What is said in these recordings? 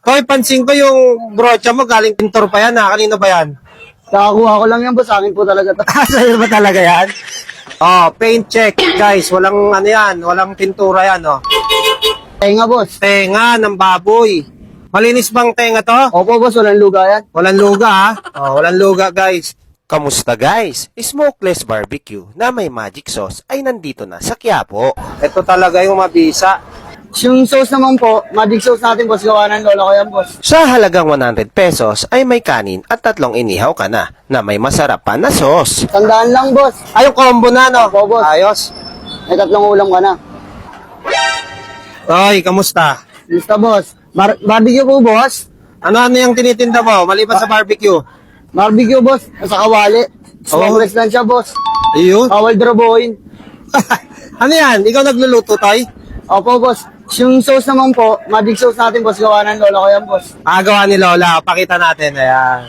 Koy, pansin ko yung brocha mo, galing pintor pa yan ha. Kanino ba yan? Nakakuha ko lang yan, boss. Sa akin po talaga to. Sa'yo ba talaga yan? Oh, paint check, guys. Walang ano yan, walang pintura yan, oh. Tenga, boss. Tenga ng baboy. Malinis bang tenga to? Opo, boss. Walang luga yan. Walang luga, ha? Oh, walang luga, guys. Kamusta, guys? Smokeless barbecue na may magic sauce ay nandito na sa Quiapo. Ito talaga yung mabisa. Yung sauce naman po, magic sauce natin, boss. Gawa ng lola ko yan, boss. Sa halagang 100 pesos ay may kanin at 3 inihaw ka na may masarap pa na sauce. Tandaan lang, boss. Ay, yung combo na, no? Opo, boss. Ayos. May 3 ulam ka na. Oy, kamusta? Basta, boss. Barbecue po, boss. Ano yung tinitinda mo maliban sa barbecue? Barbecue, boss. Nasa kawali. Smokeless lang siya, boss. Ayun. Bawal drobohin. Ano yan? Ikaw nagluluto, Toy? Opo, boss. Yung sauce naman po, magic sauce natin, boss. Gawa ng lola ko yan, boss. Gawa ni Lola. Pakita natin. Ayan.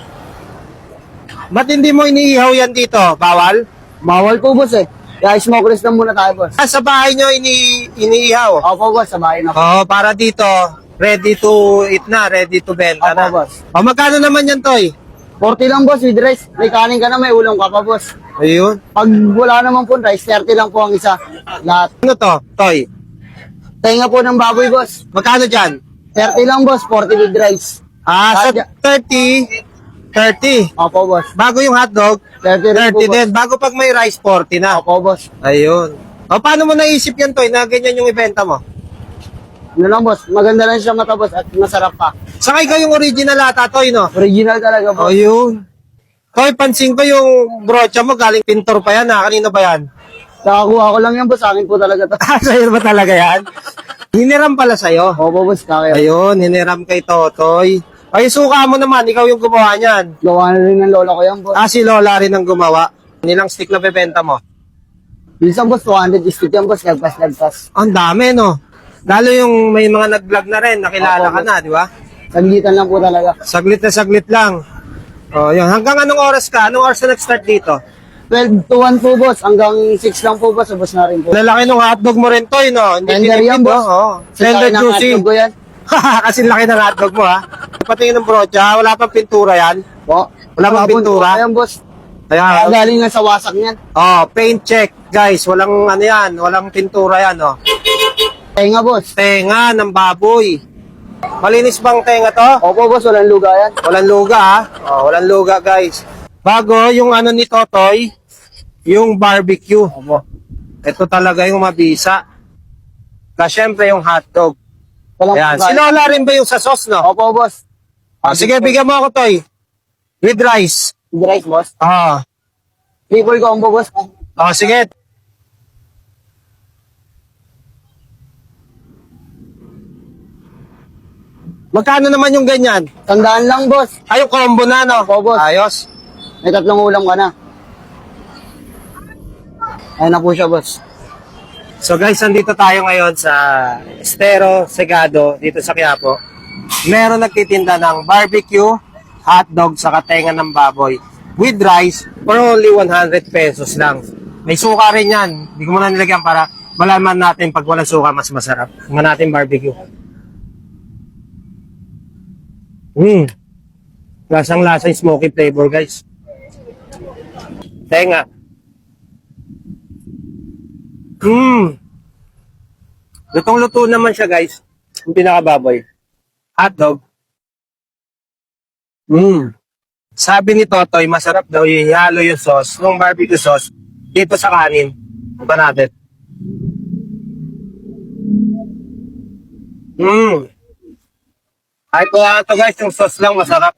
Ba't hindi mo iniihaw yan dito? Bawal? Bawal po, boss, eh. Kaya smokeless lang muna tayo, boss. Sa bahay nyo iniihaw? Opo, boss. Sa bahay na po. Oo, para dito, ready to eat na, ready to benta Opo, na. boss. O, magkano naman yan, Toy? 40 lang, boss, with rice. May kanin ka na, may ulam ka pa, boss. Ayun. Pag wala naman po rice, 30 lang po ang isa. Lahat. Ano to, Toy? Tenga po ng baboy, boss. Magkano dyan? 30 lang, boss. 40 with rice. Sa Sadya. 30. Opo, boss. Bago yung hotdog, 30 rin 30 po, boss. din. Bago pag may rice, 40 na. Opo, boss. Ayun. O, paano mo naisip yan, Toy, na ganyan yung ibenta mo? Ano lang, boss. Maganda lang siya mata, boss. At masarap pa. Saka ikaw yung original ata, Toy, no? Original talaga, boss. Ayun. Toy, pansin ko yung brocha mo, galing pintor pa yan, ha? Kanino ba yan? Nakakuha ko lang yan, boss. Sa akin po talaga to. Sa'yo ba talaga yan? Hiniram pala sa'yo. Opo, boss. Kaya. Ayun, hiniram kay Totoy. Ay, suka mo naman, ikaw yung gumawa niyan. Gawa na rin ng lola ko yan, boss. Si Lola rin ang gumawa. Nilang stick na bebenta mo? Minsan, boss, 200 stick yan, boss. Lagpas. Ang dami, no? Lalo yung may mga nag-vlog na rin, nakilala Opo, ka na, di ba? Saglitan lang po talaga. Saglit na saglit lang. O, yun. Hanggang anong oras ka? Anong oras na nag-start dito? 12 to 1 po, boss. Hanggang 6 lang po, boss. Ubos na rin po. Lalaki ng hotdog mo rin, Toy, no? Hindi Tender tinipid, yan, boss. no? Oo. Tender Sa juicy. hotdog ko yan. Kasi laki ng hotdog mo, ha? Patingin ng brocha, wala pang pintura yan. Po. Wala bang pintura? Ayan, boss. Kaya, Galing nga sa wasak niyan. paint check, guys. Walang ano yan, walang pintura yan, oh. Tenga, boss. Tenga ng baboy. Malinis bang tenga to? Opo, boss. Walang luga yan. Walang luga, ha? Walang luga, guys. Bago, yung ano ni Totoy, yung barbecue. Opo. Ito talaga yung mabisa. Kasi syempre yung hotdog. Walang Ayan. luga. Si Lola rin ba yung sa sauce, no? Opo, boss. Sige, bigyan mo ako, Toy. With rice. With rice, boss. Triple combo, boss. Sige. Magkano naman yung ganyan? Tandaan lang, boss. Ay, yung combo na, no? Opo, boss. Ayos. May 3 ulam ka na. Ayan na po siya, boss. So guys, nandito tayo ngayon sa Estero Segado dito sa Quiapo. Meron nagtitinda ng barbecue, hotdog, sa tenga ng baboy with rice for only 100 pesos lang. May suka rin yan. Hindi ko muna nilagyan para malaman natin pag walang suka mas masarap. Tingnan natin barbecue. Lasang-lasa yung smoky flavor, guys. Tenga. Lutong-luto naman siya, guys. Yung pinakababoy. Hotdog. Sabi ni Totoy, masarap daw ihalo yung sauce, yung barbecue sauce, dito sa kanin. Ito natin. Kahit wala to, guys, yung sauce lang masarap.